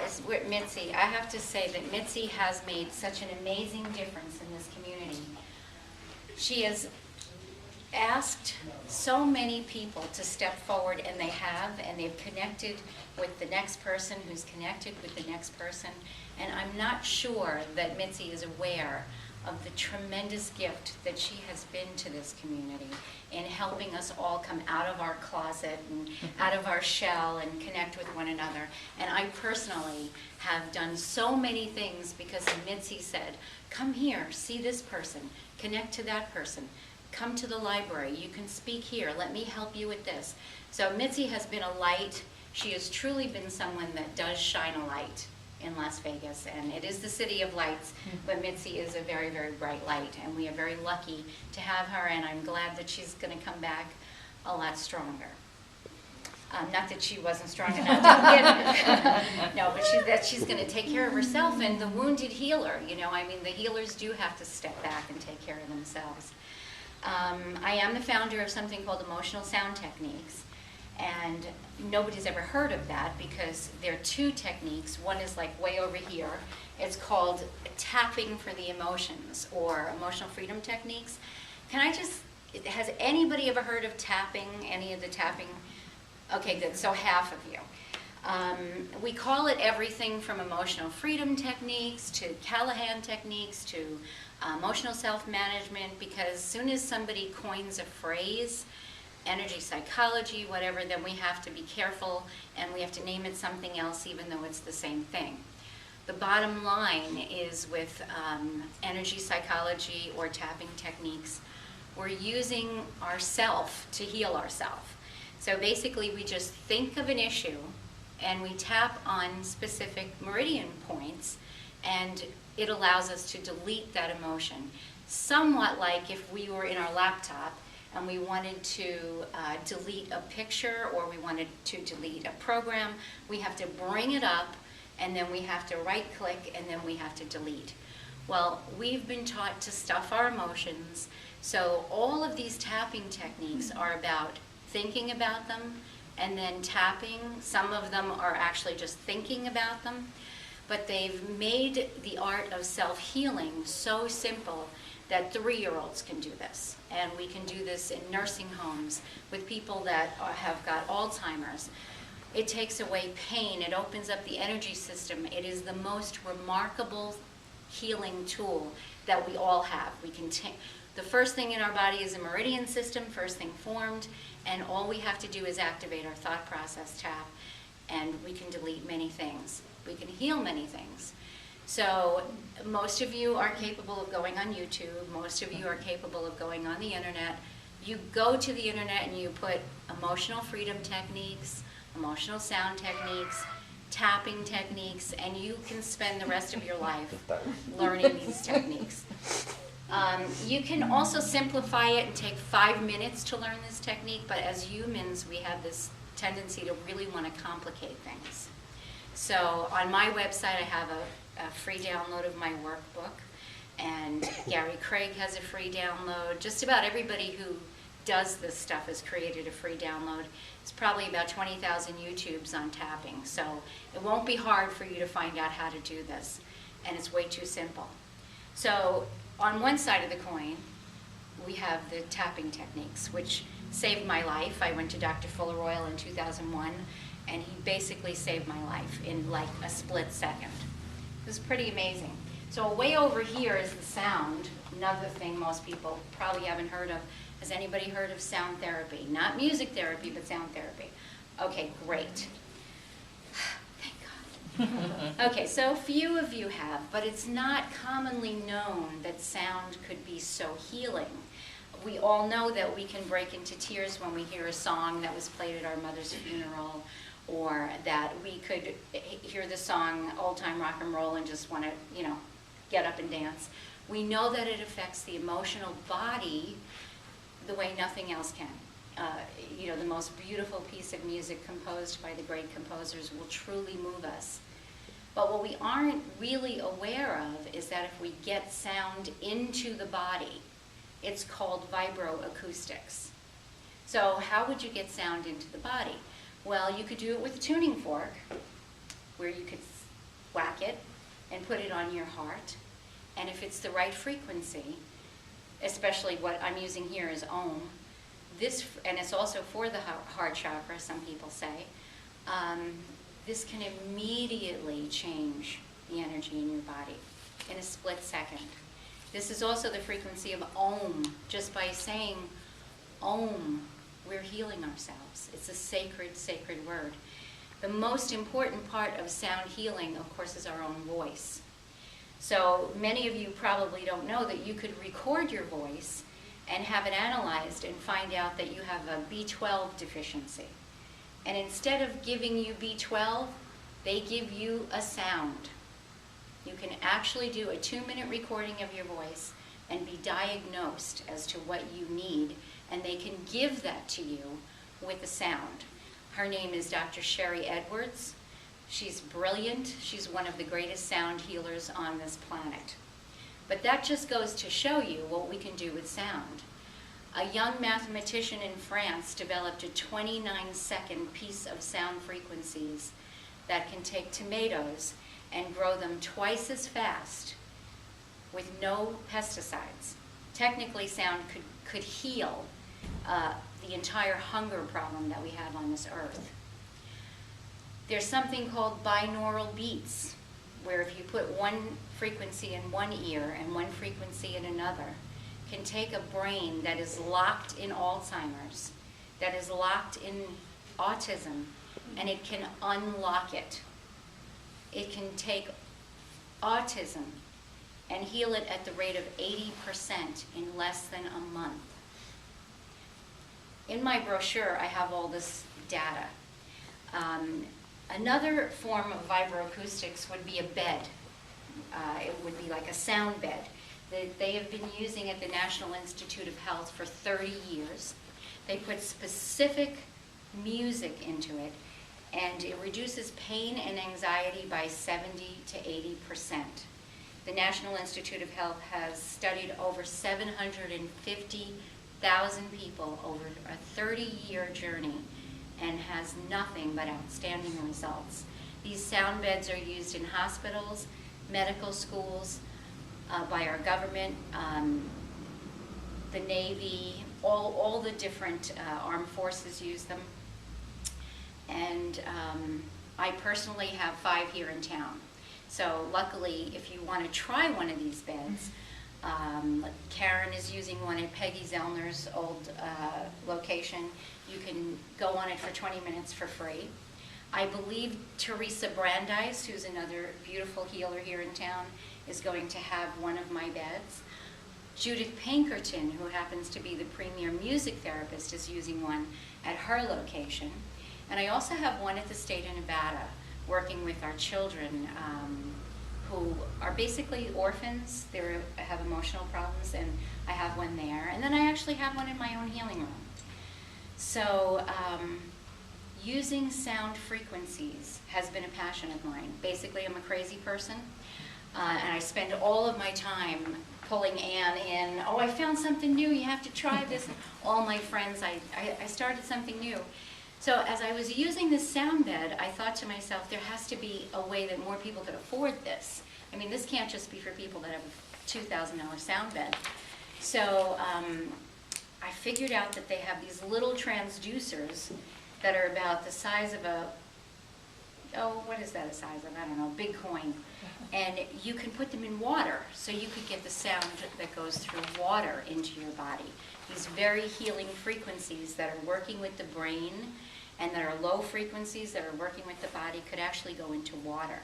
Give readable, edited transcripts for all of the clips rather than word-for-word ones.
Is with Mity. I have to say that Mity has made such an amazing difference in this community. She has asked so many people to step forward, and they have, and they've connected with the next person who's connected with the next person. And I'm not sure that Mity is aware of the tremendous gift that she has been to this community in helping us all come out of our closet and out of our shell and connect with one another. And I personally have done so many things because Mity said, come here, see this person, connect to that person, come to the library, you can speak here, let me help you with this. So Mity has been a light. She has truly been someone that does shine a light in Las Vegas, and it is the city of lights, but Mity is a very, very bright light, and we are very lucky to have her, and I'm glad that she's going to come back a lot stronger. Not that she wasn't strong enough to get no, but that she's going to take care of herself, and the wounded healer, you know, I mean, the healers do have to step back and take care of themselves. I am the founder of something called Emotional Sound Techniques. And nobody's ever heard of that because there are two techniques. One is like way over here. It's called tapping for the emotions, or emotional freedom techniques. Has anybody ever heard of tapping, any of the tapping? Okay, good, so half of you. We call it everything from emotional freedom techniques to Callahan techniques to emotional self-management, because as soon as somebody coins a phrase, energy psychology, whatever, then we have to be careful and we have to name it something else even though it's the same thing. The bottom line is with energy psychology or tapping techniques, we're using ourself to heal ourselves. So basically we just think of an issue and we tap on specific meridian points, and it allows us to delete that emotion. Somewhat like if we were in our laptop and we wanted to delete a picture or we wanted to delete a program, we have to bring it up and then we have to right click and then we have to delete. Well, we've been taught to stuff our emotions, so all of these tapping techniques are about thinking about them and then tapping. Some of them are actually just thinking about them, but they've made the art of self-healing so simple that 3-year-olds can do this. And we can do this in nursing homes with people that have got Alzheimer's. It takes away pain. It opens up the energy system. It is the most remarkable healing tool that we all have. We can the first thing in our body is a meridian system, first thing formed, and all we have to do is activate our thought process tap, and we can delete many things. We can heal many things. So most of you are capable of going on YouTube. Most of you are capable of going on the internet. You go to the internet and you put emotional freedom techniques, emotional sound techniques, tapping techniques, and you can spend the rest of your life learning these techniques. You can also simplify it and take 5 minutes to learn this technique, but as humans, we have this tendency to really want to complicate things. So on my website, I have a free download of my workbook, and Gary Craig has a free download. Just about everybody who does this stuff has created a free download. It's probably about 20,000 YouTubes on tapping, so it won't be hard for you to find out how to do this, and it's way too simple. So on one side of the coin, we have the tapping techniques, which saved my life. I went to Dr. Fuller Royal in 2001, and he basically saved my life in like a split second. It was pretty amazing. So way over here is the sound, another thing most people probably haven't heard of. Has anybody heard of sound therapy? Not music therapy, but sound therapy. Okay, great. Thank God. Okay, so few of you have, but it's not commonly known that sound could be so healing. We all know that we can break into tears when we hear a song that was played at our mother's funeral, or that we could hear the song Old Time Rock and Roll and just want to, you know, get up and dance. We know that it affects the emotional body the way nothing else can. You know, the most beautiful piece of music composed by the great composers will truly move us. But what we aren't really aware of is that if we get sound into the body, it's called vibroacoustics. So how would you get sound into the body? Well, you could do it with a tuning fork, where you could whack it and put it on your heart. And if it's the right frequency, especially what I'm using here is Om, and it's also for the heart chakra, some people say, this can immediately change the energy in your body in a split second. This is also the frequency of Om. Just by saying Om, we're healing ourselves. It's a sacred, sacred word. The most important part of sound healing, of course, is our own voice. So many of you probably don't know that you could record your voice and have it analyzed and find out that you have a B12 deficiency. And instead of giving you B12, they give you a sound. You can actually do a 2-minute recording of your voice and be diagnosed as to what you need, and they can give that to you with a sound. Her name is Dr. Sherry Edwards. She's brilliant. She's one of the greatest sound healers on this planet. But that just goes to show you what we can do with sound. A young mathematician in France developed a 29-second piece of sound frequencies that can take tomatoes and grow them twice as fast with no pesticides. Technically, sound could heal the entire hunger problem that we have on this earth. There's something called binaural beats, where if you put one frequency in one ear and one frequency in another, can take a brain that is locked in Alzheimer's, that is locked in autism, and it can unlock it. It can take autism and heal it at the rate of 80% in less than a month. In my brochure, I have all this data. Another form of vibroacoustics would be a bed. It would be like a sound bed. They have been using at the National Institute of Health for 30 years. They put specific music into it, and it reduces pain and anxiety by 70 to 80%. The National Institute of Health has studied over 750,000 people over a 30-year journey and has nothing but outstanding results. These sound beds are used in hospitals, medical schools, by our government, the Navy, all the different armed forces use them. And I personally have 5 here in town. So luckily, if you want to try one of these beds, Karen is using one at Peggy Zellner's old location. You can go on it for 20 minutes for free. I believe Teresa Brandeis, who's another beautiful healer here in town, is going to have one of my beds. Judith Pinkerton, who happens to be the premier music therapist, is using one at her location. And I also have one at the state of Nevada, working with our children who are basically orphans. They have emotional problems, and I have one there. And then I actually have one in my own healing room. So using sound frequencies has been a passion of mine. Basically, I'm a crazy person, and I spend all of my time pulling Anne in. Oh, I found something new, you have to try this. All my friends, I started something new. So as I was using this sound bed, I thought to myself, there has to be a way that more people could afford this. I mean, this can't just be for people that have a $2,000 sound bed. So I figured out that they have these little transducers that are about the size of a, oh, what is that a size of? I don't know, big coin. And you can put them in water, so you could get the sound that goes through water into your body. These very healing frequencies that are working with the brain and that are low frequencies that are working with the body could actually go into water.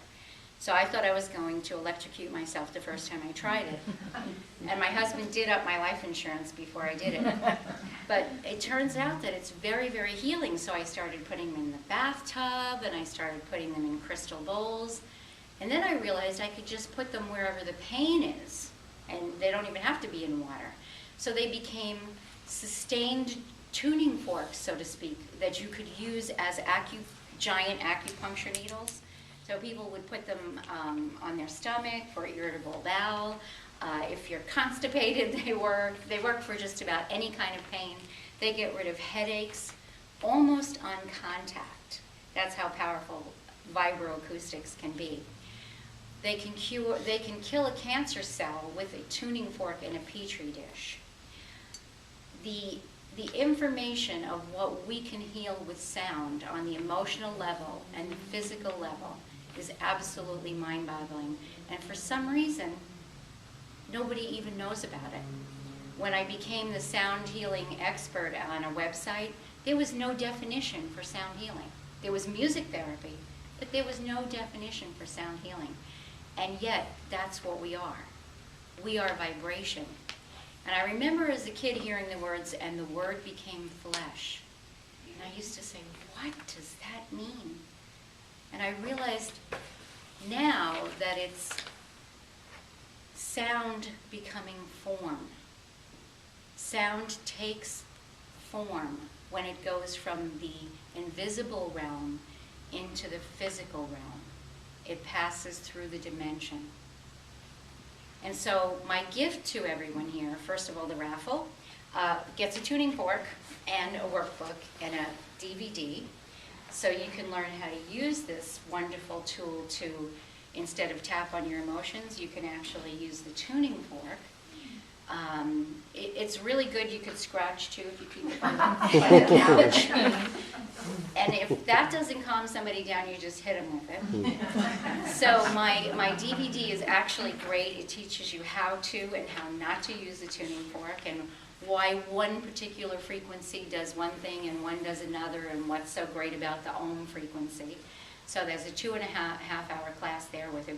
So I thought I was going to electrocute myself the first time I tried it. And my husband did up my life insurance before I did it. But it turns out that it's very, very healing. So I started putting them in the bathtub, and I started putting them in crystal bowls. And then I realized I could just put them wherever the pain is, and they don't even have to be in water. So they became sustained tuning forks, so to speak, that you could use as giant acupuncture needles. So people would put them on their stomach for irritable bowel. If you're constipated, they work. They work for just about any kind of pain. They get rid of headaches almost on contact. That's how powerful vibroacoustics can be. They can kill a cancer cell with a tuning fork in a petri dish. The information of what we can heal with sound on the emotional level and the physical level is absolutely mind-boggling. And for some reason, nobody even knows about it. When I became the sound healing expert on a website, there was no definition for sound healing. There was music therapy, but there was no definition for sound healing. And yet, that's what we are. We are vibration. And I remember as a kid hearing the words, and the word became flesh. And I used to say, what does that mean? And I realized now that it's sound becoming form. Sound takes form when it goes from the invisible realm into the physical realm. It passes through the dimension. And so my gift to everyone here, first of all, the raffle, gets a tuning fork and a workbook and a DVD, so you can learn how to use this wonderful tool to, instead of tap on your emotions, you can actually use the tuning fork. It's really good. You could scratch too if you keep it by the couch. And if that doesn't calm somebody down, you just hit them with it. So my DVD is actually great. It teaches you how to and how not to use the tuning fork, and why one particular frequency does one thing and one does another, and what's so great about the ohm frequency. So there's a 2.5 hour class there with a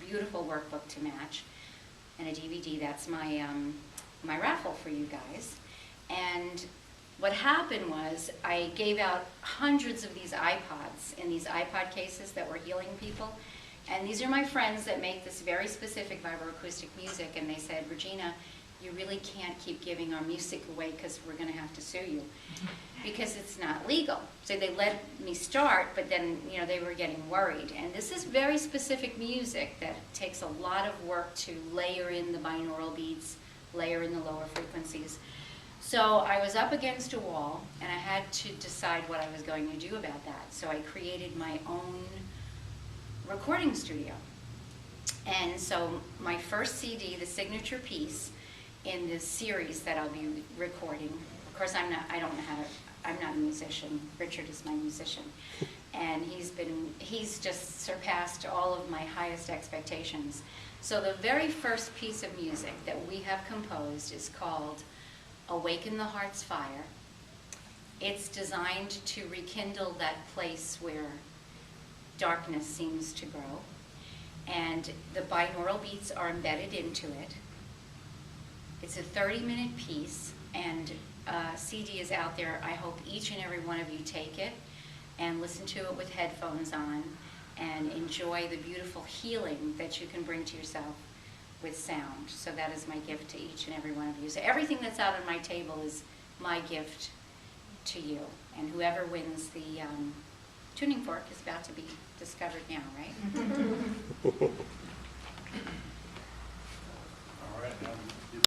beautiful workbook to match, and a DVD. That's my my raffle for you guys. And what happened was I gave out hundreds of these iPods in these iPod cases that were healing people. And these are my friends that make this very specific vibroacoustic music, and they said, Regina, you really can't keep giving our music away because we're going to have to sue you because it's not legal. So they let me start, but then they were getting worried. And this is very specific music that takes a lot of work to layer in the binaural beats, layer in the lower frequencies. So I was up against a wall, and I had to decide what I was going to do about that. So I created my own recording studio. And so my first CD, the signature piece in this series that I'll be recording, of course I'm not a musician. Richard is my musician. And he's just surpassed all of my highest expectations. So the very first piece of music that we have composed is called Awaken the Heart's Fire. It's designed to rekindle that place where darkness seems to grow. And the binaural beats are embedded into it. It's a 30-minute piece, and CD is out there. I hope each and every one of you take it and listen to it with headphones on and enjoy the beautiful healing that you can bring to yourself with sound. So that is my gift to each and every one of you. So everything that's out on my table is my gift to you. And whoever wins the tuning fork is about to be discovered now, right? All right.